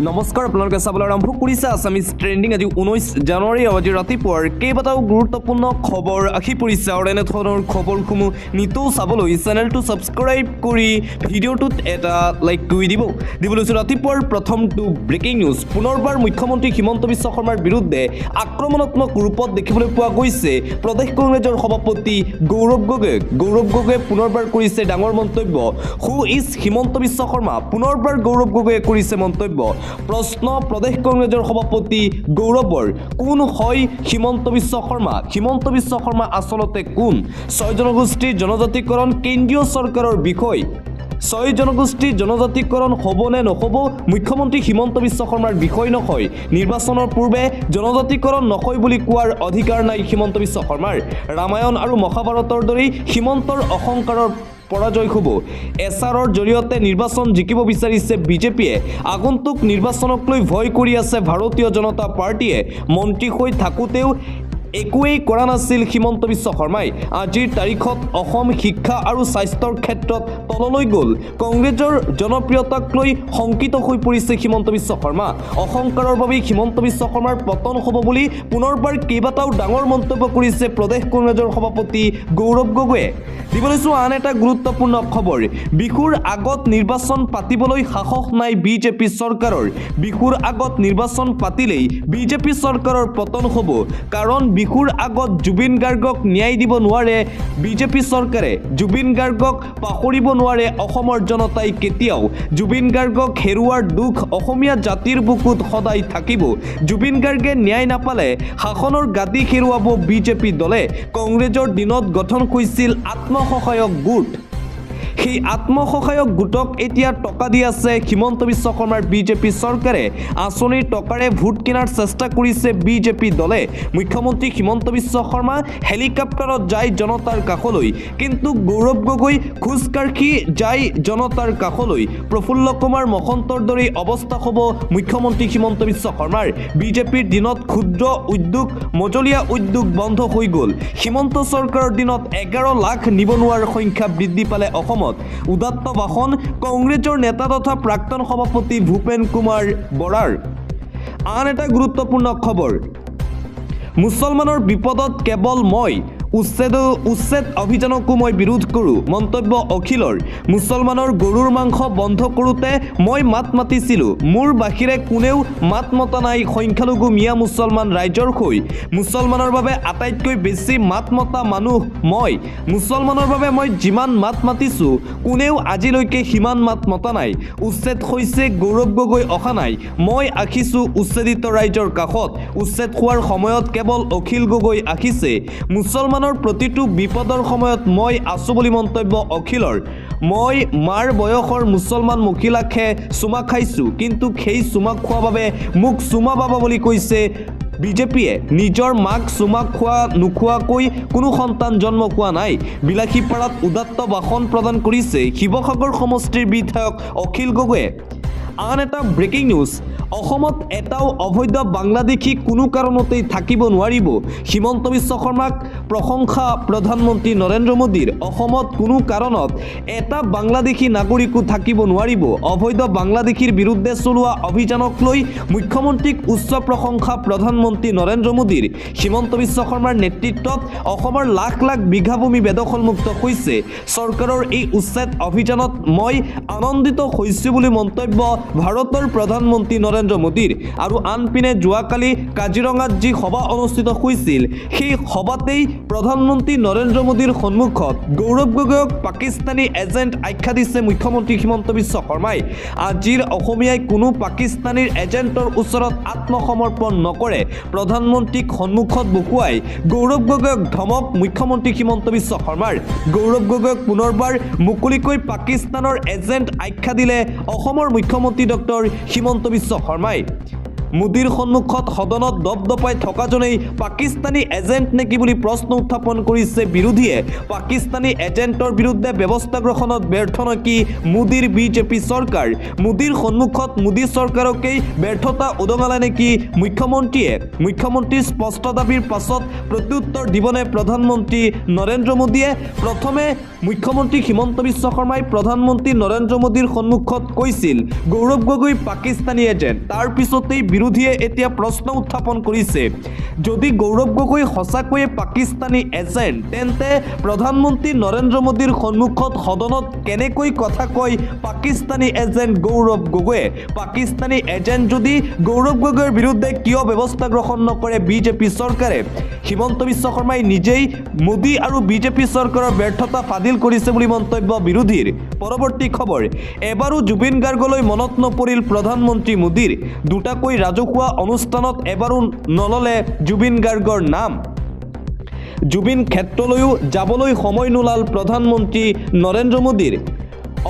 নমস্কাৰ আপোনালোকে চাবলৈ আৰম্ভ কৰিছে আছামিজ ট্ৰেণ্ডিং। আজি 19 জানুৱাৰী আজি ৰাতিপুৱাৰ কেইবাটাও গুৰুত্বপূৰ্ণ খবৰ আহি পৰিছে আৰু এনেধৰণৰ খবৰসমূহ নিতৌ চাবলৈ চেনেলটো ছাবস্ক্ৰাইব কৰি ভিডিঅ'টোত এটা লাইক কৰি দিবলৈ ৰাতিপুৱাৰ প্ৰথমটো ব্ৰেকিং নিউজ। পুনৰবাৰ মুখ্যমন্ত্ৰী হিমন্ত বিশ্ব শৰ্মাৰ বিৰুদ্ধে আক্ৰমণাত্মক ৰূপত দেখিবলৈ পোৱা গৈছে প্ৰদেশ কংগ্ৰেছৰ সভাপতি গৌৰৱ গগৈয়ে পুনৰবাৰ কৰিছে ডাঙৰ মন্তব্য। Who is Himanta Biswa Sarma? পুনৰবাৰ গৌৰৱ গগৈয়ে কৰিছে মন্তব্য। প্ৰশ্ন প্ৰদেশ কংগ্ৰেছৰ সভাপতি গৌৰৱৰ, কোন হয় হিমন্ত বিশ্ব শৰ্মা? হিমন্ত বিশ্ব শৰ্মা আচলতে কোন? 6 জনগোষ্ঠীৰ জনজাতিকৰণ কেন্দ্ৰীয় চৰকাৰৰ বিষয়। 6 জনগোষ্ঠীৰ জনজাতিকৰণ হ'ব নে নহ'ব মুখ্যমন্ত্ৰী হিমন্ত বিশ্ব শৰ্মাৰ বিষয় নহয়। নিৰ্বাচনৰ পূৰ্বে জনজাতিকৰণ নহয় বুলি কোৱাৰ অধিকাৰ নাই হিমন্ত বিশ্ব শৰ্মাৰ। ৰামায়ণ আৰু মহাভাৰতৰ দৰেই হিমন্তৰ অহংকাৰৰ পৰাজয় হ'ব। এছাৰৰ জৰিয়তে নিৰ্বাচন জিকিব বিচাৰিছে বিজেপিয়ে। আগন্তুক নিৰ্বাচনক লৈ ভয় কৰি আছে ভাৰতীয় জনতা পাৰ্টীয়ে। মন্ত্ৰী হৈ থাকোঁতেও একোৱেই কৰা নাছিল হিমন্ত বিশ্ব শৰ্মাই। আজিৰ তাৰিখত অসম শিক্ষা আৰু স্বাস্থ্যৰ ক্ষেত্ৰত তললৈ গ'ল। কংগ্ৰেছৰ জনপ্ৰিয়তাক লৈ শংকিত হৈ পৰিছে হিমন্ত বিশ্ব শৰ্মা। অহংকাৰৰ বাবেই হিমন্ত বিশ্ব শৰ্মাৰ পতন হ'ব বুলি পুনৰবাৰ কেইবাটাও ডাঙৰ মন্তব্য কৰিছে প্ৰদেশ কংগ্ৰেছৰ সভাপতি গৌৰৱ গগৈয়ে। দিবলৈছোঁ আন এটা গুৰুত্বপূৰ্ণ খবৰ। বিহুৰ আগত নিৰ্বাচন পাতিবলৈ সাহস নাই বিজেপি চৰকাৰৰ। বিহুৰ আগত নিৰ্বাচন পাতিলেই বিজেপি চৰকাৰৰ পতন হ'ব। কাৰণ বিহুৰ আগত জুবিন গাৰ্গক ন্যায় দিব নোৱাৰে বিজেপি চৰকাৰে। জুবিন গাৰ্গক পাহৰিব নোৱাৰে অসমৰ জনতাই কেতিয়াও। জুবিন গাৰ্গক হেৰুৱাৰ দুখ অসমীয়া জাতিৰ বুকুত সদায় থাকিব। জুবিন গাৰ্গে ন্যায় নাপালে শাসনৰ গাদী হেৰুৱাব বিজেপি দলে। কংগ্ৰেছৰ দিনত গঠন হৈছিল আত্মসহায়ক গোট। সেই আত্মসহায়ক গোটক এতিয়া টকা দি আছে হিমন্ত বিশ্ব শৰ্মাৰ বিজেপি চৰকাৰে। আঁচনিৰ টকাৰে ভোট কিনাৰ চেষ্টা কৰিছে বিজেপি দলে। মুখ্যমন্ত্ৰী হিমন্ত বিশ্ব শৰ্মা হেলিকপ্টাৰত যায় জনতাৰ কাষলৈ, কিন্তু গৌৰৱ গগৈ খোজকাঢ়ি যায় জনতাৰ কাষলৈ। প্ৰফুল্ল কুমাৰ মহন্তৰ দৰেই অৱস্থা হ'ব মুখ্যমন্ত্ৰী হিমন্ত বিশ্ব শৰ্মাৰ। বিজেপিৰ দিনত ক্ষুদ্ৰ উদ্যোগ মজলীয়া উদ্যোগ বন্ধ হৈ গ'ল। হিমন্ত চৰকাৰৰ দিনত 11 লাখ নিবনুৱাৰ সংখ্যা বৃদ্ধি পালে অসমত। উদাত্ত ভাষণ কংগ্ৰেছৰ নেতা তথা প্ৰাক্তন সভাপতি ভূপেন কুমাৰ বৰাৰ। আন এটা গুৰুত্বপূৰ্ণ খবৰ, মুছলমানৰ বিপদত কেৱল মই। উচ্ছেদ অভিযানকো মই বিৰোধ কৰোঁ মন্তব্য অখিলৰ। মুছলমানৰ গৰুৰ মাংস বন্ধ কৰোঁতে মই মাত মাতিছিলোঁ। মোৰ বাহিৰে কোনেও মাত মতা নাই সংখ্যালঘু মিয়া মুছলমান ৰাইজৰ হৈ। মুছলমানৰ বাবে আটাইতকৈ বেছি মাত মতা মানুহ মই। মুছলমানৰ বাবে মই যিমান মাত মাতিছোঁ কোনেও আজিলৈকে সিমান মাত মতা নাই। উচ্ছেদ হৈছে গৌৰৱ গগৈ অহা নাই, মই আহিছোঁ উচ্ছেদিত ৰাইজৰ কাষত। উচ্ছেদ হোৱাৰ সময়ত কেৱল অখিল গগৈ আহিছে। মুছলমান প্ৰতিটো বিপদৰ সময়ত মই আছোঁ বুলি মন্তব্য অখিলৰ। মই মাৰ বয়সৰ মুছলমান মহিলাকহে চুমা খাইছোঁ, কিন্তু সেই চুমা খোৱাৰ বাবে মোক চুমা বাবা বুলি কৈছে বিজেপিয়ে। নিজৰ মাক চুমা নোখোৱাকৈ কোনো সন্তান জন্ম হোৱা নাই। বিলাসীপাৰাত উদাত্ত ভাষণ প্ৰদান কৰিছে শিৱসাগৰ সমষ্টিৰ বিধায়ক অখিল গগৈয়ে। আন এটা ব্ৰেকিং নিউজ, অসমত এটাও অবৈধ বাংলাদেশী কোনো কাৰণতেই থাকিব নোৱাৰিব। হিমন্ত বিশ্ব শৰ্মাক প্ৰশংসা প্ৰধানমন্ত্ৰী নৰেন্দ্ৰ মোদীৰ। অসমত কোনো কাৰণত এটা বাংলাদেশী নাগৰিকো থাকিব নোৱাৰিব। অবৈধ বাংলাদেশীৰ বিৰুদ্ধে চলোৱা অভিযানক লৈ মুখ্যমন্ত্ৰীক উচ্চ প্ৰশংসা প্ৰধানমন্ত্ৰী নৰেন্দ্ৰ মোদীৰ। হিমন্ত বিশ্ব শৰ্মাৰ নেতৃত্বত অসমৰ লাখ লাখ বিঘা ভূমি বেদখলমুক্ত হৈছে। চৰকাৰৰ এই উচ্ছেদ অভিযানত মই আনন্দিত হৈছোঁ বুলি মন্তব্য ভাৰতৰ প্ৰধানমন্ত্ৰী নৰেন্দ্ৰ মোদীৰ। আৰু আনপিনে যোৱাকালি কাজিৰঙাত যি সভা অনুষ্ঠিত হৈছিল সেই সভাতেই প্ৰধানমন্ত্ৰী নৰেন্দ্ৰ মোদীৰ সন্মুখত গৌৰৱ গগৈক পাকিস্তানী এজেণ্ট আখ্যা দিছে মুখ্যমন্ত্ৰী হিমন্ত বিশ্ব শৰ্মাই। আজিৰ অসমীয়াই কোনো পাকিস্তানীৰ এজেণ্টৰ ওচৰত আত্মসমৰ্পণ নকৰে। প্ৰধানমন্ত্ৰীক সন্মুখত বহুৱাই গৌৰৱ গগৈক ধমক মুখ্যমন্ত্ৰী হিমন্ত বিশ্ব শৰ্মাৰ। গৌৰৱ গগৈক পুনৰবাৰ মুকলিকৈ পাকিস্তানৰ এজেণ্ট আখ্যা দিলে অসমৰ মুখ্যমন্ত্ৰী ডক্টৰ হিমন্ত বিশ্ব শৰ্মাই। মোদীৰ সন্মুখত সদনত দপদপাই থকাজনেই পাকিস্তানী এজেণ্ট নেকি বুলি প্ৰশ্ন উত্থাপন কৰিছে বিৰোধীয়ে। পাকিস্তানী এজেণ্টৰ বিৰুদ্ধে ব্যৱস্থা গ্ৰহণত ব্যৰ্থ নেকি মোদীৰ বিজেপি চৰকাৰ? মোদীৰ সন্মুখত মোদী চৰকাৰকেই ব্যৰ্থতা উদঙালে নেকি মুখ্যমন্ত্ৰীয়ে? মুখ্যমন্ত্ৰীৰ স্পষ্ট দাবীৰ পাছত প্ৰত্যুত্তৰ দিবনে প্ৰধানমন্ত্ৰী নৰেন্দ্ৰ মোদীয়ে? প্ৰথমে মুখ্যমন্ত্ৰী হিমন্ত বিশ্ব শৰ্মাই প্ৰধানমন্ত্ৰী নৰেন্দ্ৰ মোদীৰ সন্মুখত কৈছিল গৌৰৱ গগৈ পাকিস্তানী এজেণ্ট। তাৰ পিছতেই বিৰোধীয়ে এতিয়া প্ৰশ্ন উত্থাপন কৰিছে, যদি গৌৰৱ গগৈ সঁচাকৈয়ে পাকিস্তানী এজেণ্ট তেন্তে প্ৰধানমন্ত্ৰী নৰেন্দ্ৰ মোদীৰ সন্মুখত সদনত কেনেকৈ কথা কয় পাকিস্তানী এজেণ্ট গৌৰৱ গগৈয়ে? পাকিস্তানী এজেণ্ট যদি গৌৰৱ গগৈৰ বিৰুদ্ধে কিয় ব্যৱস্থা গ্ৰহণ নকৰে বিজেপি চৰকাৰে? হিমন্ত বিশ্ব শৰ্মাই নিজেই মোদী আৰু বিজেপি চৰকাৰৰ ব্যৰ্থতা ফাদিল কৰিছে বুলি মন্তব্য বিৰোধীৰ। পৰৱৰ্তী খবৰ, এবাৰো জুবিন গাৰ্গলৈ মনত নপৰিল প্ৰধানমন্ত্ৰী মোদীৰ। দুটাকৈ ৰাজহুৱা অনুষ্ঠানত এবাৰো নললে জুবিন গাৰ্গৰ নাম। জুবিন ক্ষেত্ৰলৈও যাবলৈ সময় নোলাল প্ৰধানমন্ত্ৰী নৰেন্দ্ৰ মোদীৰ।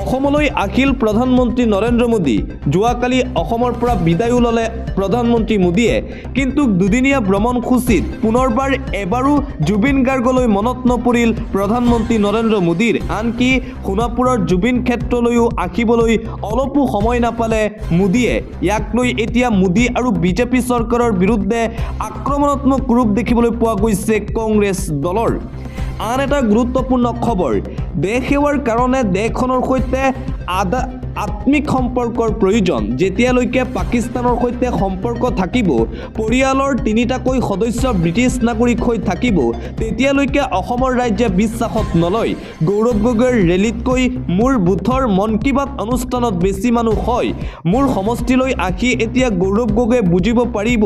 অসমলৈ আহিল প্ৰধানমন্ত্ৰী নৰেন্দ্ৰ মোদী। যোৱাকালি অসমৰ পৰা বিদায়ো ল'লে প্ৰধানমন্ত্ৰী মোদীয়ে। কিন্তু দুদিনীয়া ভ্ৰমণসূচীত পুনৰবাৰ এবাৰো জুবিন গাৰ্গলৈ মনত নপৰিল প্ৰধানমন্ত্ৰী নৰেন্দ্ৰ মোদীৰ। আনকি সোণাপুৰৰ জুবিন ক্ষেত্ৰলৈও আহিবলৈ অলপো সময় নাপালে মোদীয়ে। ইয়াক লৈ এতিয়া মোদী আৰু বিজেপি চৰকাৰৰ বিৰুদ্ধে আক্ৰমণাত্মক ৰূপ দেখিবলৈ পোৱা গৈছে কংগ্ৰেছ দলৰ। আন এটা গুৰুত্বপূৰ্ণ খবৰ, দেশ সেৱাৰ কাৰণে দেশখনৰ সৈতে আত্মিক সম্পৰ্কৰ প্ৰয়োজন। যেতিয়ালৈকে পাকিস্তানৰ সৈতে সম্পৰ্ক থাকিব, পৰিয়ালৰ তিনিটাকৈ সদস্য ব্ৰিটিছ নাগৰিক হৈ থাকিব, তেতিয়ালৈকে অসমৰ ৰাইজে বিশ্বাসত নলয়। গৌৰৱ গগৈৰ ৰেলীতকৈ মোৰ বুথৰ মন কী বাত অনুষ্ঠানত বেছি মানুহ হয়। মোৰ সমষ্টিলৈ আহি এতিয়া গৌৰৱ গগৈয়ে বুজিব পাৰিব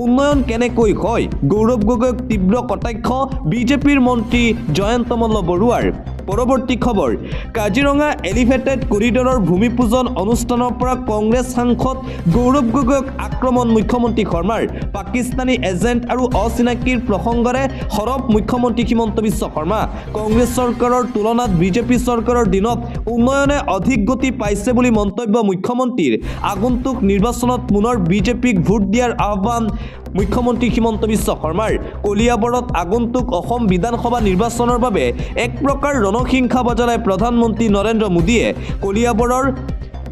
উন্নয়ন কেনেকৈ হয়। গৌৰৱ গগৈক তীব্ৰ কটাক্ষ বিজেপিৰ মন্ত্ৰী জয়ন্ত মল্ল বৰুৱাৰ। পৰৱৰ্তী খবৰ, কাজিৰঙা এলিভেটেড কৰিডৰৰ ভূমিপূজন অনুষ্ঠানৰ পৰা কংগ্ৰেছ সাংসদ গৌৰৱ গগৈক আক্ৰমণ মুখ্যমন্ত্ৰী শৰ্মাৰ। পাকিস্তানী এজেণ্ট আৰু অচিনাকিৰ প্ৰসংগৰে সৰব মুখ্যমন্ত্ৰী হিমন্ত বিশ্ব শৰ্মা। কংগ্ৰেছ চৰকাৰৰ তুলনাত বিজেপি চৰকাৰৰ দিনত উন্নয়নে অধিক গতি পাইছে বুলি মন্তব্য মুখ্যমন্ত্ৰীৰ। আগন্তুক নিৰ্বাচনত পুনৰ বিজেপিক ভোট দিয়াৰ আহ্বান মুখ্যমন্ত্ৰী হিমন্ত বিশ্ব শৰ্মাৰ। কলিয়াবৰত আগন্তুক অসম বিধানসভা নিৰ্বাচনৰ বাবে এক প্ৰকাৰ ৰণসিংহা বজালে প্ৰধানমন্ত্ৰী নৰেন্দ্ৰ মোদীয়ে। কলিয়াবৰৰ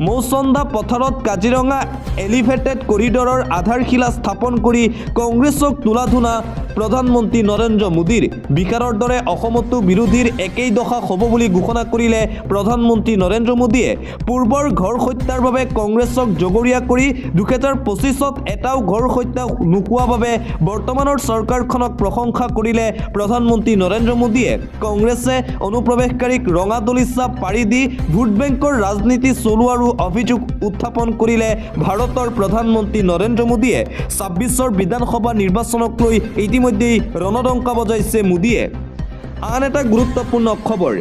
মৌচন্দা পথাৰত কাজিৰঙা এলিভেটেড কৰিডৰৰ আধাৰশিলা স্থাপন কৰি কংগ্ৰেছক তোলা-ধুনা প্ৰধানমন্ত্ৰী নৰেন্দ্ৰ মোদীৰ। বিহাৰৰ দৰে অসমতো বিৰোধীৰ একেই দশা হ'ব বুলি ঘোষণা কৰিলে প্ৰধানমন্ত্ৰী নৰেন্দ্ৰ মোদীয়ে। পূৰ্বৰ ঘৰ হত্যাৰ বাবে কংগ্ৰেছক জগৰীয়া কৰি 2025ত এটাও ঘৰ হত্যা নোহোৱা বাবে বৰ্তমানৰ চৰকাৰখনক প্ৰশংসা কৰিলে প্ৰধানমন্ত্ৰী নৰেন্দ্ৰ মোদীয়ে। কংগ্ৰেছে অনুপ্ৰৱেশকাৰীক ৰঙা দলিচা পাৰি দি ভোট বেংকৰ ৰাজনীতি চলোৱাৰ অভিযোগ উত্থাপন কৰিলে ভাৰতৰ প্ৰধানমন্ত্ৰী নৰেন্দ্ৰ মোদীয়ে। 26ৰ বিধানসভা নিৰ্বাচনক লৈ ইতিমধ্যেই ৰণডংকা বজাইছে মোদীয়ে। আন এটা গুৰুত্বপূৰ্ণ খবৰ,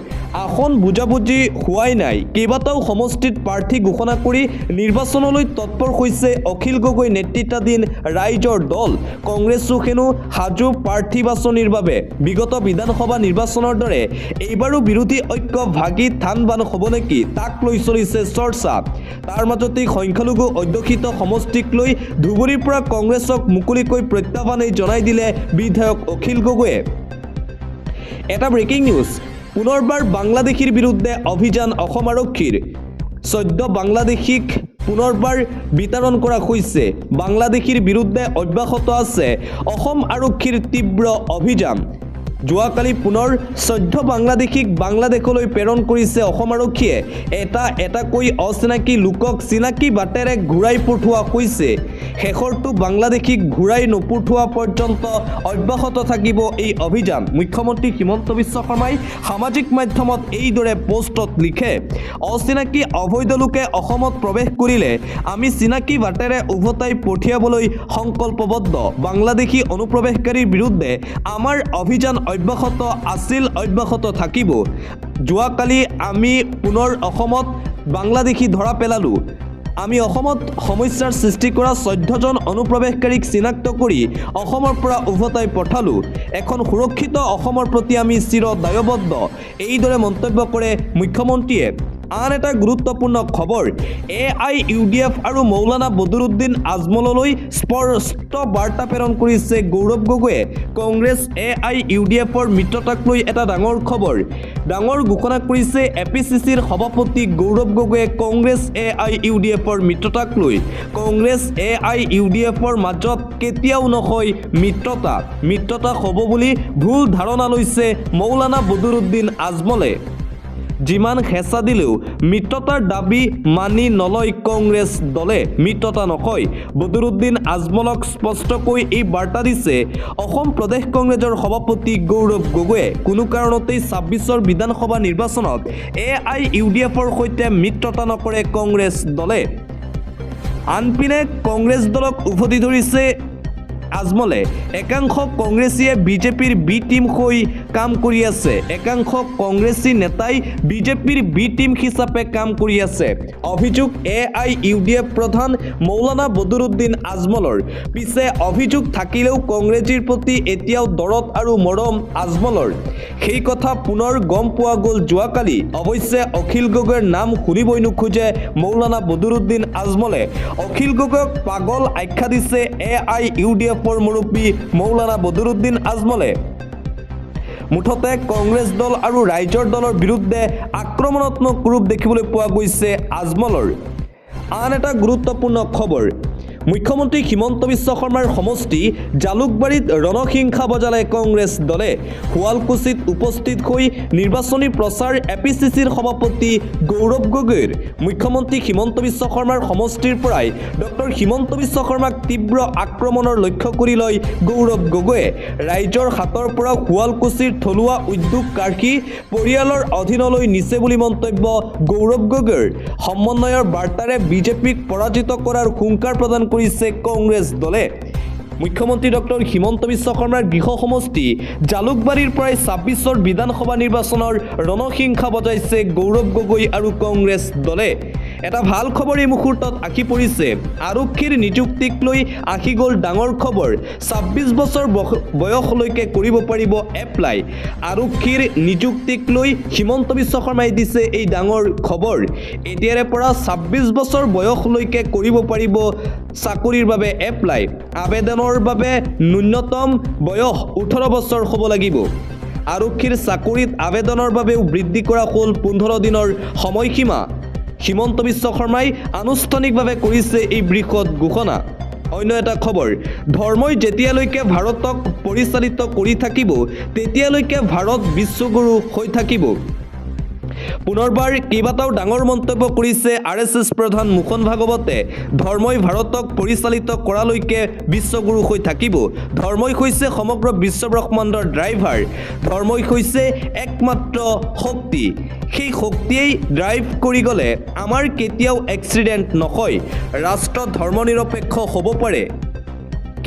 আসন বুজাবুজি হোৱাই নাই। কেইবাটাও সমষ্টিত প্ৰাৰ্থী ঘোষণা কৰি নিৰ্বাচনলৈ তৎপৰ হৈছে অখিল গগৈ নেতৃত্বাধীন ৰাইজৰ দল। কংগ্ৰেছো হেনো সাজু প্ৰাৰ্থী বাছনিৰ বাবে। বিগত বিধানসভা নিৰ্বাচনৰ দৰে এইবাৰো বিৰোধী ঐক্য ভাগি থান বান হ'ব নেকি, তাক লৈ চলিছে চৰ্চা। তাৰ মাজতেই সংখ্যালঘু অধ্যুষিত সমষ্টিক লৈ ধুবুৰীৰ পৰা কংগ্ৰেছক মুকলিকৈ প্ৰত্যাহ্বানেই জনাই দিলে বিধায়ক অখিল গগৈয়ে। এটা ব্ৰেকিং নিউজ, পুনৰবাৰ বাংলাদেশীৰ বিৰুদ্ধে অভিযান অসম আৰক্ষীৰ। 14 বাংলাদেশীক পুনৰবাৰ বিতৰণ কৰা হৈছে। বাংলাদেশীৰ বিৰুদ্ধে অব্যাহত আছে অসম আৰক্ষীৰ তীব্ৰ অভিযান। যোৱাকালি পুনৰ 14 বাংলাদেশীক বাংলাদেশলৈ প্ৰেৰণ কৰিছে অসম আৰক্ষীয়ে। এটাকৈ অচিনাকি লোকক চিনাকি বাটেৰে ঘূৰাই পঠোৱা হৈছে। শেষৰটো বাংলাদেশীক ঘূৰাই নপঠোৱা পৰ্যন্ত অব্যাহত থাকিব এই অভিযান। মুখ্যমন্ত্ৰী হিমন্ত বিশ্ব শৰ্মাই সামাজিক মাধ্যমত এইদৰে পোষ্টত লিখে, অচিনাকি অবৈধ লোকে অসমত প্ৰৱেশ কৰিলে আমি চিনাকি বাটেৰে উভতাই পঠিয়াবলৈ সংকল্পবদ্ধ। বাংলাদেশী অনুপ্ৰৱেশকাৰীৰ বিৰুদ্ধে আমাৰ অভিযান অব্যাহত আছিল, অব্যাহত থাকিব। যোৱাকালি আমি পুনৰ অসমত বাংলাদেশী ধৰা পেলালোঁ। আমি অসমত সমস্যাৰ সৃষ্টি কৰা 14জন অনুপ্ৰৱেশকাৰীক চিনাক্ত কৰি অসমৰ পৰা উভতাই পঠালোঁ। এখন সুৰক্ষিত অসমৰ প্ৰতি আমি চিৰ দায়বদ্ধ, এইদৰে মন্তব্য কৰে মুখ্যমন্ত্ৰীয়ে। আন এটা গুৰুত্বপূৰ্ণ খবৰ AIUDF আৰু মৌলানা বদৰুদ্দিন আজমললৈ স্পষ্ট বাৰ্তা প্ৰেৰণ কৰিছে গৌৰৱ গগৈয়ে কংগ্ৰেছ AIUDFৰ মিত্ৰতাক লৈ এটা ডাঙৰ খবৰ ডাঙৰ ঘোষণা কৰিছে APCCৰ সভাপতি গৌৰৱ গগৈয়ে কংগ্ৰেছ AIUDFৰ মিত্ৰতাক লৈ কংগ্ৰেছ AIUDFৰ মাজত কেতিয়াও নহয় মিত্ৰতা হ'ব বুলি ভুল ধাৰণা লৈছে মৌলানা বদৰুদ্দিন আজমলে যিমান হেঁচা দিলেও মিত্ৰতাৰ দাবী মানি নলয় কংগ্ৰেছ দলে মিত্ৰতা নকয় বদৰুদ্দিন আজমলক স্পষ্টকৈ এই বাৰ্তা দিছে অসম প্ৰদেশ কংগ্ৰেছৰ সভাপতি গৌৰৱ গগৈয়ে কোনো কাৰণতেই ২৬ৰ বিধানসভা নিৰ্বাচনত AIUDFৰ সৈতে মিত্ৰতা নকৰে কংগ্ৰেছ দলে আনপিনে কংগ্ৰেছ দলক উভতি ধৰিছে আজমলে একাংশ কংগ্ৰেছীয়ে বিজেপিৰ বি টিম হৈ কাম কৰি আছে একাংশ কংগ্ৰেছী নেতাই বিজেপিৰ বি টিম হিচাপে কাম কৰি আছে অভিযোগ AIUDF প্ৰধান মৌলানা বদৰুদ্দিন আজমলৰ পিছে অভিযোগ থাকিলেও কংগ্ৰেছীৰ প্ৰতি এতিয়াও দৰদ আৰু মৰম আজমলৰ সেই কথা পুনৰ গম পোৱা গ'ল যোৱাকালি অৱশ্যে অখিল গগৈৰ নাম শুনিবই নোখোজে মৌলানা বদৰুদ্দিন আজমলে অখিল গগৈক পাগল আখ্যা দিছে AIUDF মুৰব্বী মৌলানা বদৰুদ্দিন আজমলে মুঠতে কংগ্ৰেছ দল আৰু ৰাইজৰ দলৰ বিৰুদ্ধে আক্ৰমণাত্মক ৰূপ দেখিবলৈ পোৱা গৈছে আজমলৰ আন এটা গুৰুত্বপূৰ্ণ খবৰ মুখ্যমন্ত্ৰী হিমন্ত বিশ্ব শৰ্মাৰ সমষ্টি জালুকবাৰীত ৰণসিংহা বজালে কংগ্ৰেছ দলে শুৱালকুছিত উপস্থিত হৈ নিৰ্বাচনী প্ৰচাৰ APCCৰ সভাপতি গৌৰৱ গগৈৰ মুখ্যমন্ত্ৰী হিমন্ত বিশ্ব শৰ্মাৰ সমষ্টিৰ পৰাই ডক্টৰ হিমন্ত বিশ্ব শৰ্মাক তীব্ৰ আক্ৰমণৰ লক্ষ্য কৰি লয় গৌৰৱ গগৈয়ে ৰাইজৰ হাতৰ পৰা শুৱালকুছিৰ থলুৱা উদ্যোগকাৰী পৰিয়ালৰ অধীনলৈ নিছে বুলি মন্তব্য গৌৰৱ গগৈৰ সমন্বয়ৰ বাৰ্তাৰে বিজেপিক পৰাজিত কৰাৰ হুংকাৰ প্ৰদান কৰিছে কংগ্ৰেছ দলে মুখ্যমন্ত্ৰী ডক্টৰ হিমন্ত বিশ্ব শৰ্মাৰ গৃহ সমষ্টি জালুকবাৰীৰ পৰাই ২৬ৰ বিধানসভা নিৰ্বাচনৰ ৰণসিংহা বজাইছে গৌৰৱ গগৈ আৰু কংগ্ৰেছ দলে এটা ভাল খবৰ এই মুহূৰ্তত আহি পৰিছে আৰক্ষীৰ নিযুক্তিক লৈ আহি গ'ল ডাঙৰ খবৰ ২৬ বছৰ বয়সলৈকে কৰিব পাৰিব এপ্লাই আৰক্ষীৰ নিযুক্তিক লৈ হিমন্ত বিশ্ব শৰ্মাই দিছে এই ডাঙৰ খবৰ এতিয়াৰে পৰা ২৬ বছৰ বয়সলৈকে কৰিব পাৰিব চাকৰিৰ বাবে এপ্লাই আবেদনৰ বাবে ন্যূনতম বয়স ১৮ বছৰ হ'ব লাগিব আৰক্ষীৰ চাকৰিত আবেদনৰ বাবেও বৃদ্ধি কৰা হ'ল ১৫ দিনৰ সময়সীমা হিমন্ত বিশ্ব শৰ্মাই আনুষ্ঠানিকভাৱে কৰিছে এই বৃহৎ ঘোষণা অন্য এটা খবৰ ধৰ্মই যেতিয়ালৈকে ভাৰতক পৰিচালিত কৰি থাকিব তেতিয়ালৈকে ভাৰত বিশ্বগুৰু হৈ থাকিব পুনৰবাৰ কেইবাটাও ডাঙৰ মন্তব্য কৰিছে RSS প্ৰধান মোহন ভাগৱতে ধৰ্মই ভাৰতক পৰিচালিত কৰালৈকে বিশ্বগুৰু হৈ থাকিব ধৰ্মই হৈছে সমগ্ৰ বিশ্ব ব্ৰহ্মাণ্ডৰ ড্ৰাইভাৰ ধৰ্মই হৈছে একমাত্ৰ শক্তি সেই শক্তিয়েই ড্ৰাইভ কৰি গ'লে আমাৰ কেতিয়াও এক্সিডেণ্ট নহয় ৰাষ্ট্ৰ ধৰ্মনিৰপেক্ষ হ'ব পাৰে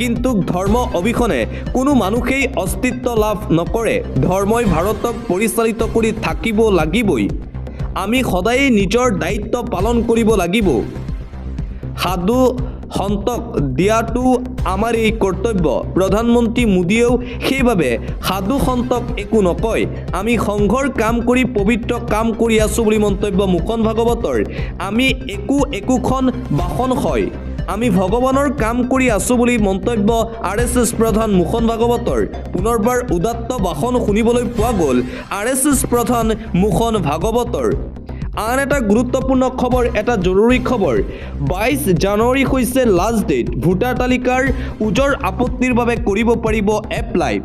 কিন্তু ধৰ্ম অবিহনে কোনো মানুহেই অস্তিত্ব লাভ নকৰে ধৰ্মই ভাৰতক পৰিচালিত কৰি থাকিব লাগিবই আমি সদায় নিজৰ দায়িত্ব পালন কৰিব লাগিব সাধু সন্তক দিয়াটো আমাৰ এই কৰ্তব্য প্ৰধানমন্ত্ৰী মোদীয়েও সেইভাবে সাধু সন্তক একো নকয় আমি সংঘৰ কাম কৰি পবিত্ৰ কাম কৰি আছো বুলি মন্তব্য মোহন ভাগৱতৰ আমি একোখন বাসন হয় আমি ভগৱানৰ কাম কৰি আছো বুলি মন্তব্য RSS প্ৰধান মোহন ভাগৱতৰ পুনৰবাৰ উদাত্ত ভাষণ শুনিবলৈ পোৱা গ'ল RSS প্ৰধান মোহন ভাগৱতৰ আন এটা গুৰুত্বপূৰ্ণ খবৰ এটা জৰুৰী খবৰ 22 জানুৱাৰী হৈছে লাষ্ট ডেট ভোটাৰ তালিকাৰ উজৰ আপত্তিৰ বাবে কৰিব পাৰিব এপ্লাই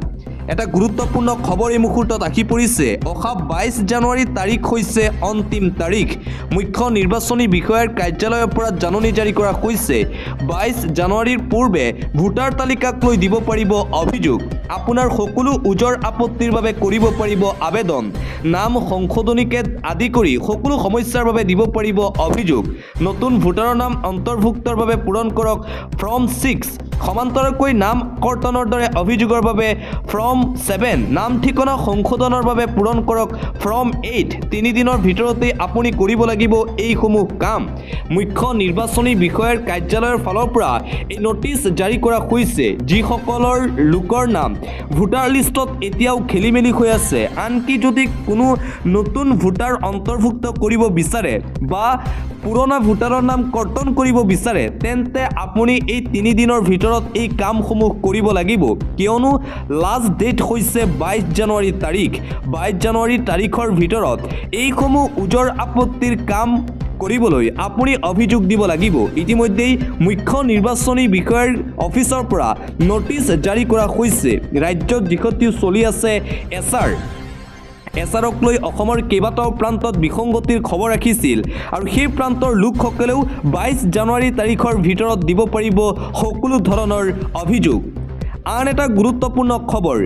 এটা গুৰুত্বপূৰ্ণ খবৰ এই মুহূৰ্তত আহি পৰিছে অহা 22 জানুৱাৰী তাৰিখ হৈছে অন্তিম তাৰিখ মুখ্য নিৰ্বাচনী বিষয়াৰ কাৰ্যালয়ৰ পৰা জাননী জাৰি কৰা হৈছে 22 জানুৱাৰীৰ পূৰ্বে ভোটাৰ তালিকাক লৈ দিব পাৰিব অভিযোগ আপোনাৰ সকলো উজৰ আপত্তিৰ বাবে কৰিব পাৰিব আবেদন নাম সংশোধনীকে আদি কৰি সকলো সমস্যাৰ বাবে দিব পাৰিব অভিযোগ নতুন ভোটাৰৰ নাম অন্তৰ্ভুক্তৰ বাবে পূৰণ কৰক ফৰ্ম 6 সমান্তৰালকৈ নাম কৰ্তনৰ দৰে অভিযোগৰ বাবে ফৰ্ম 7 নাম ঠিকনা সংশোধনৰ বাবে পূৰণ কৰক ফৰ্ম 8 3 দিনৰ ভিতৰতে আপুনি কৰিব লাগিব এইসমূহ কাম মুখ্য নিৰ্বাচনী বিষয়াৰ কাৰ্যালয়ৰ ফালৰ পৰা এই নোটিছ জাৰি কৰা হৈছে যিসকলৰ লোকৰ নাম ভোটাৰ লিষ্টত এতিয়াও খেলিমেলি হৈ আছে আনকি যদি কোনো নতুন ভোটাৰ অন্তৰ্ভুক্ত কৰিব বিচাৰে বা পুৰণা ভোটাৰৰ নাম কৰ্তন কৰিব বিচাৰে তেন্তে আপুনি এই 3 দিনৰ ভিতৰত এই কামসমূহ কৰিব লাগিব কিয়নো লাষ্ট ডেট হৈছে 22 জানুৱাৰী তাৰিখ 22 জানুৱাৰী তাৰিখৰ ভিতৰত এইসমূহ উজৰ আপত্তিৰ কাম কৰিবলৈ আপুনি অভিযোগ দিব লাগিব ইতিমধ্যেই মুখ্য নিৰ্বাচনী বিষয়াৰ অফিচৰ পৰা নোটিছ জাৰি কৰা হৈছে ৰাজ্যত যিখতি চলি আছে এছাৰক লৈ অসমৰ কেইবাটাও প্ৰান্তত বিসংগতিৰ খবৰ ৰাখিছিল আৰু সেই প্ৰান্তৰ লোকসকলেও 22 জানুৱাৰী তাৰিখৰ ভিতৰত দিব পাৰিব সকলো ধৰণৰ অভিযোগ আন এটা গুৰুত্বপূৰ্ণ খবৰ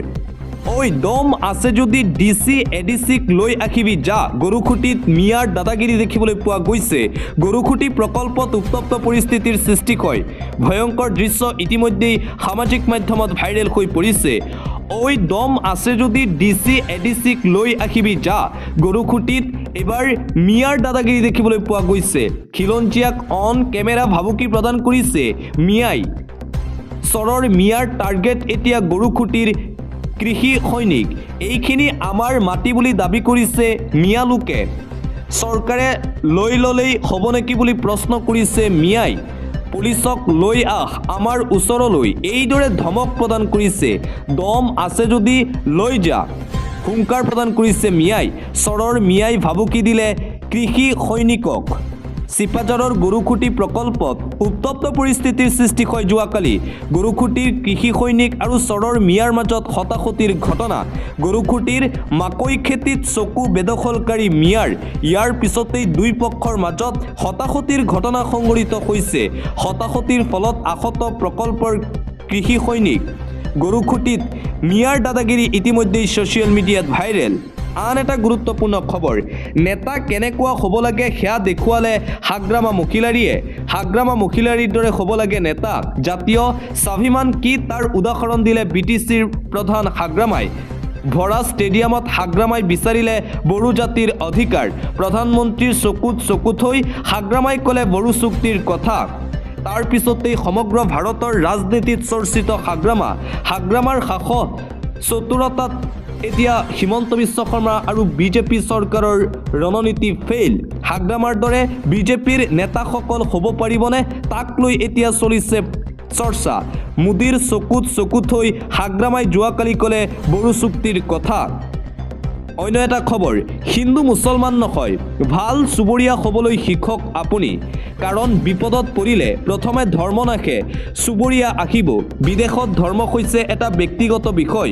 ঐ দম আছে যদি ডিসি এডিসিক লৈ আহিবি যা গৰুখুটিত মিয়াৰ দাদাগিৰি দেখিবলৈ পোৱা গৈছে গৰুখুটি প্ৰকল্পত উত্তপ্ত পৰিস্থিতিৰ সৃষ্টি হয় ভয়ংকৰ দৃশ্য ইতিমধ্যেই সামাজিক মাধ্যমত ভাইৰেল হৈ পৰিছে ঐ দম আছে যদি ডিসি এডিসিক লৈ আহিবি যা গৰুখুটিত এবাৰ মিয়াৰ দাদাগিৰি দেখিবলৈ পোৱা গৈছে খিলঞ্জীয়াক অন কেমেৰা ভাবুকি প্ৰদান কৰিছে মিয়াই চৰৰ মিয়াৰ টাৰ্গেট এতিয়া গৰুখুটিৰ কৃষি সৈনিক এইখিনি আমাৰ মাটি বুলি দাবী কৰিছে মিয়ালোকে চৰকাৰে লৈ ললেই হ'ব নেকি বুলি প্ৰশ্ন কৰিছে মিয়াই পুলিচক লৈ আহ আমাৰ ওচৰলৈ এইদৰে ধমক প্ৰদান কৰিছে দম আছে যদি লৈ যা হুংকাৰ প্ৰদান কৰিছে মিয়াই চৰৰ মিয়াই ভাবুকি দিলে কৃষি সৈনিকক চিপাঝাৰৰ গৰুখুটি প্ৰকল্পত উত্তপ্ত পৰিস্থিতিৰ সৃষ্টি হয় যোৱাকালি গৰুখুটিৰ কৃষি সৈনিক আৰু চৰৰ মিয়াৰ মাজত হতাহতিৰ ঘটনা গৰুখুটিৰ মাকৈ খেতিত চকু বেদখলকাৰী মিয়াৰ ইয়াৰ পিছতেই দুই পক্ষৰ মাজত হতাহতিৰ ঘটনা সংঘটিত হৈছে হতাহতিৰ ফলত আহত প্ৰকল্পৰ কৃষি সৈনিক গৰুখুটিত মিয়াৰ দাদাগিৰি ইতিমধ্যেই ছ'চিয়েল মিডিয়াত ভাইৰেল আন এটা গুৰুত্বপূৰ্ণ খবৰ নেতা কেনেকুৱা হ'ব লাগে সেয়া দেখুৱালে হাগ্ৰামা মহিলাৰীৰ দৰে হ'ব লাগে নেতা জাতীয় স্বাভিমান কি তাৰ উদাহৰণ দিলে বিটিচিৰ প্ৰধান হাগ্ৰামাই ভৰা ষ্টেডিয়ামত হাগ্ৰামাই বিচাৰিলে বড়ো জাতিৰ অধিকাৰ প্ৰধানমন্ত্ৰীৰ চকু থৈ হাগ্ৰামাই ক'লে বড়ো চুক্তিৰ কথা তাৰ পিছতেই সমগ্ৰ ভাৰতৰ ৰাজনীতিত চৰ্চিত হাগ্ৰামাৰ সাহস চতুৰতাত এতিয়া হিমন্ত বিশ্ব শৰ্মা আৰু বিজেপি চৰকাৰৰ ৰণনীতি ফেইল হাগ্ৰামাৰ দৰে বিজেপিৰ নেতাসকল হ'ব পাৰিবনে তাক লৈ এতিয়া চলিছে চৰ্চা মোদীৰ চকু থৈ হাগ্ৰামাই যোৱাকালি ক'লে বড়ো চুক্তিৰ কথা অন্য এটা খবৰ হিন্দু মুছলমান নহয় ভাল চুবুৰীয়া হ'বলৈ শিকক আপুনি কাৰণ বিপদত পৰিলে প্ৰথমে ধৰ্ম নাখে চুবুৰীয়া আহিব বিদেশত ধৰ্ম হৈছে এটা ব্যক্তিগত বিষয়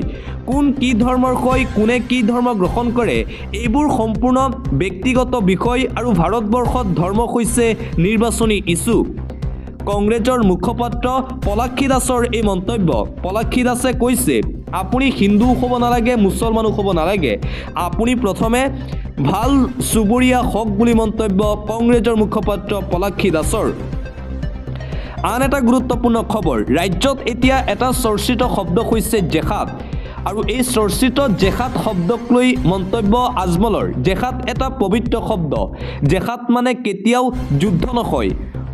কোন কি ধৰ্মৰ হয় কোনে কি ধৰ্ম গ্ৰহণ কৰে এইবোৰ সম্পূৰ্ণ ব্যক্তিগত বিষয় আৰু ভাৰতবৰ্ষত ধৰ্ম হৈছে নিৰ্বাচনী ইছ্যু কংগ্ৰেছৰ মুখপাত্ৰ পলাক্ষী দাসৰ এই মন্তব্য পলাক্ষী দাসে কৈছে আপুনি হিন্দু হ'ব নালাগে মুছলমানো হ'ব নালাগে আপুনি প্ৰথমে ভাল চুবুৰীয়া হওক বুলি মন্তব্য কংগ্ৰেছৰ মুখপাত্ৰ পলাক্ষী দাসৰ আন এটা গুৰুত্বপূৰ্ণ খবৰ ৰাজ্যত এতিয়া এটা চৰ্চিত শব্দ হৈছে জেহাদ আৰু এই চৰ্চিত জেহাদ শব্দক লৈ মন্তব্য আজমলৰ জেহাদ এটা পবিত্ৰ শব্দ জেহাদ মানে কেতিয়াও যুদ্ধ নহয়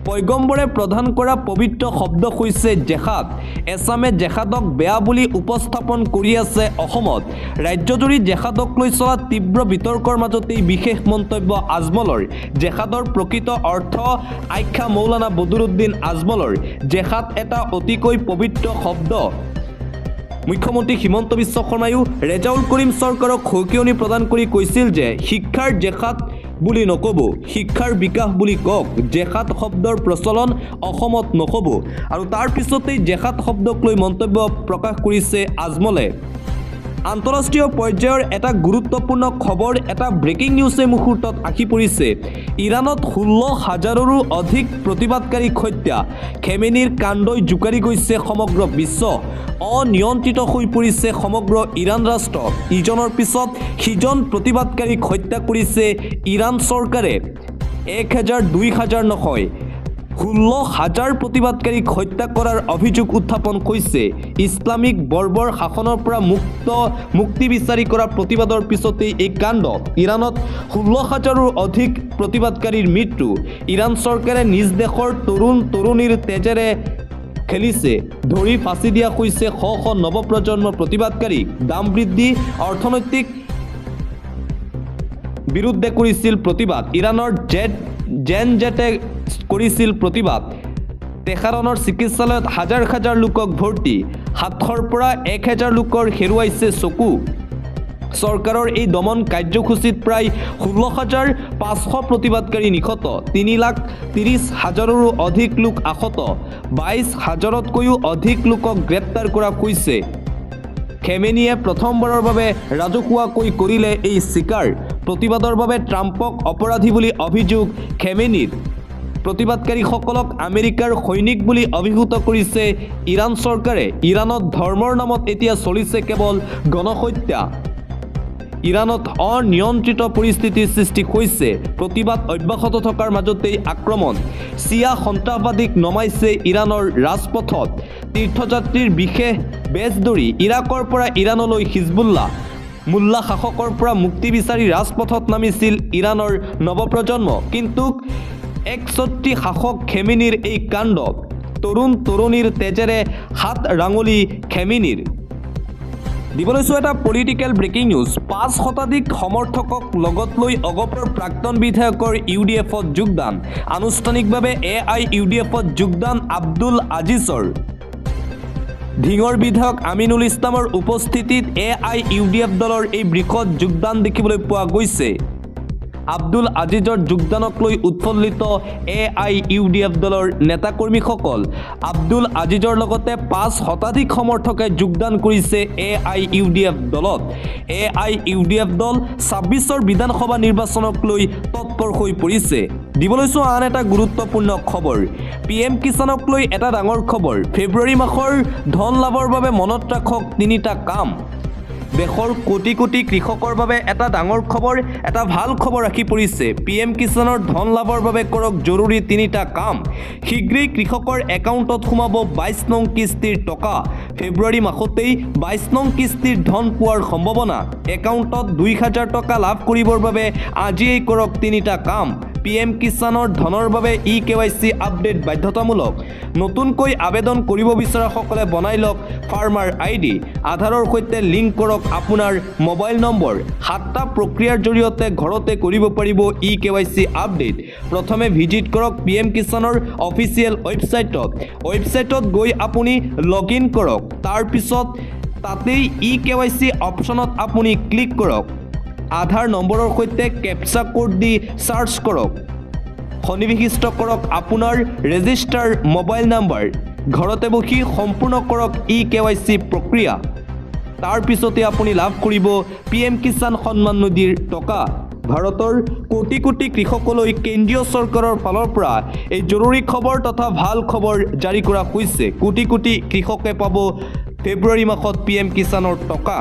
পয়গম্বৰে প্ৰদান কৰা পবিত্ৰ শব্দ হৈছে জেহাদ এছামে জেহাদক বেয়া বুলি উপস্থাপন কৰি আছে অসমত ৰাজ্যজুৰি জেহাদক লৈ চলা তীব্ৰ বিতৰ্কৰ মাজতেই বিশেষ মন্তব্য আজমলৰ জেহাদৰ প্ৰকৃত অৰ্থ আখ্যা মৌলানা বদৰুদ্দিন আজমলৰ জেহাদ এটা অতিকৈ পবিত্ৰ শব্দ মুখ্যমন্ত্ৰী হিমন্ত বিশ্ব শৰ্মায়ো ৰেজাউল কৰিম চৰকাৰক সকিয়নি প্ৰদান কৰি কৈছিল যে শিক্ষাৰ জেহাদ বুলি নক'ব শিক্ষাৰ বিকাশ বুলি কওক জেহাদ শব্দৰ প্ৰচলন অসমত নহ'ব আৰু তাৰ পিছতেই জেহাদ শব্দক লৈ মন্তব্য প্ৰকাশ কৰিছে আজমলে আন্তঃৰাষ্ট্ৰীয় পৰ্যায়ৰ এটা গুৰুত্বপূৰ্ণ খবৰ এটা ব্ৰেকিং নিউজে মুহূৰ্তত আহি পৰিছে ইৰাণত 16,000ৰো অধিক প্ৰতিবাদকাৰীক হত্যা খেমেনিৰ কাণ্ডই জোকাৰি গৈছে সমগ্ৰ বিশ্ব অনিয়ন্ত্ৰিত হৈ পৰিছে সমগ্ৰ ইৰাণ ৰাষ্ট্ৰ ইজনৰ পিছত সিজন প্ৰতিবাদকাৰীক হত্যা কৰিছে ইৰাণ চৰকাৰে 1,000 2,000 নহয় 16,000 প্ৰতিবাদকাৰীক হত্যা কৰাৰ অভিযোগ উত্থাপন কৰিছে ইছলামিক বৰ্বৰ শাসনৰ পৰা মুক্তি বিচাৰি কৰা প্ৰতিবাদৰ পিছতেই এই কাণ্ড ইৰাণত 16,000ৰো অধিক প্ৰতিবাদকাৰীৰ মৃত্যু ইৰাণ চৰকাৰে নিজ দেশৰ তৰুণীৰ তেজেৰে খেলিছে ধৰি ফাঁচি দিয়া হৈছে শ শ নৱপ্ৰজন্মৰ প্ৰতিবাদকাৰীক দাম বৃদ্ধি অৰ্থনৈতিক বিৰুদ্ধে কৰিছিল প্ৰতিবাদ ইৰাণৰ জেনজেটে কৰিছিল প্ৰতিবাদ তেহৰানৰ চিকিৎসালয়ত হাজাৰ হাজাৰ লোকক ভৰ্তি 700ৰ পৰা 1000 লোকৰ হেৰুৱাইছে চকু চৰকাৰৰ এই দমন কাৰ্যসূচীত প্ৰায় 16,500 প্ৰতিবাদকাৰী নিহত 3,30,000ৰো অধিক লোক আহত 22,000তকৈও অধিক লোকক গ্ৰেপ্তাৰ কৰা হৈছে খেমেনিয়ে প্ৰথমবাৰৰ বাবে ৰাজহুৱাকৈ কৰিলে এই স্বীকাৰ প্ৰতিবাদৰ বাবে ট্ৰাম্পক অপৰাধী বুলি অভিযোগ খেমেনিৰ প্ৰতিবাদকাৰীসকলক আমেৰিকাৰ সৈনিক বুলি অভিহিত কৰিছে ইৰাণ চৰকাৰে ইৰাণত ধৰ্মৰ নামত এতিয়া চলিছে কেৱল গণহত্যা ইৰাণত অনিয়ন্ত্ৰিত পৰিস্থিতিৰ সৃষ্টি হৈছে প্ৰতিবাদ অব্যাহত থকাৰ মাজতেই আক্ৰমণ চিয়া সন্ত্ৰাসবাদীক নমাইছে ইৰাণৰ ৰাজপথত তীৰ্থযাত্ৰীৰ বিশেষ বেজ ধৰি ইৰাকৰ পৰা ইৰাণলৈ হিজবুল্লাহ মোল্লা শাসকৰ পৰা মুক্তি বিচাৰি ৰাজপথত নামিছিল ইৰাণৰ নৱপ্ৰজন্ম কিন্তু একছত্ৰী শাসক খেমেনিৰ এই কাণ্ড তৰুণীৰ তেজেৰে হাত ৰাঙলী খেমেনিৰ দিবলৈছো এটা পলিটিকেল ব্ৰেকিং নিউজ 5 শতাধিক সমৰ্থকক লগত লৈ অগপৰ প্ৰাক্তন বিধায়কৰ ইউডিএফত যোগদান আনুষ্ঠানিকভাৱে AIUDFত যোগদান আব্দুল আজিজৰ ধিঙৰ বিধায়ক আমিনুল ইছলামৰ উপস্থিতিত AIUDF দলৰ এই বৃহৎ যোগদান দেখিবলৈ পোৱা গৈছে আব্দুল আজিজৰ যোগদানক লৈ উৎফুল্লিত AIUDF দলৰ নেতাকৰ্মীসকল আব্দুল আজিজৰ লগতে 5 শতাধিক সমৰ্থকে যোগদান কৰিছে AIUDF দলত AIUDF দল 26ৰ বিধানসভা নিৰ্বাচনক লৈ তৎপৰ হৈ পৰিছে দিবলৈছো আন এটা গুৰুত্বপূৰ্ণ খবৰ PM কিষাণক লৈ এটা ডাঙৰ খবৰ ফেব্ৰুৱাৰী মাহৰ ধন লাভৰ বাবে মনত ৰাখক 3টা কাম দেশৰ কোটি কোটি কৃষকৰ বাবে এটা ডাঙৰ খবৰ এটা ভাল খবৰ ৰাখি পৰিছে PM কিষাণৰ ধন লাভৰ বাবে কৰক জৰুৰী 3টা কাম শীঘ্ৰেই কৃষকৰ একাউণ্টত সোমাব 22 নং কিস্তিৰ টকা ফেব্ৰুৱাৰী মাহতেই 22 নং কিস্তিৰ ধন পোৱাৰ সম্ভাৱনা একাউণ্টত 2000 টকা লাভ কৰিবৰ বাবে আজিয়েই কৰক 3টা কাম PM কিষাণৰ ধনৰ বাবে EKYC আপডেট বাধ্যতামূলক নতুনকৈ আবেদন কৰিব বিচৰাসকলে বনাই লওক ফাৰ্মাৰ ID আধাৰৰ সৈতে লিংক কৰক আপোনাৰ মোবাইল নম্বৰ 7টা প্ৰক্ৰিয়াৰ জৰিয়তে ঘৰতে কৰিব পাৰিব EKYC আপডেট প্ৰথমে ভিজিট কৰক PM কিষাণৰ অফিচিয়েল ৱেবছাইটত গৈ আপুনি লগইন কৰক তাৰ পিছত তাতেই EKYC অপচনত আপুনি ক্লিক কৰক আধাৰ নম্বৰৰ সৈতে কেপচা কোড দি সাৰ্চ কৰক সন্নিবিষ্ট কৰক আপোনাৰ ৰেজিষ্টাৰ মোবাইল নম্বৰ ঘৰতে বহি সম্পূৰ্ণ কৰক EKYC প্ৰক্ৰিয়া তাৰ পিছতে আপুনি লাভ কৰিব PM কিষাণ সন্মান নিধিৰ টকা ভাৰতৰ কোটি কোটি কৃষকলৈ কেন্দ্ৰীয় চৰকাৰৰ ফালৰ পৰা এই জৰুৰী খবৰ তথা ভাল খবৰ জাৰি কৰা হৈছে কোটি কোটি কৃষকে পাব ফেব্ৰুৱাৰী মাহত PM কিষাণৰ টকা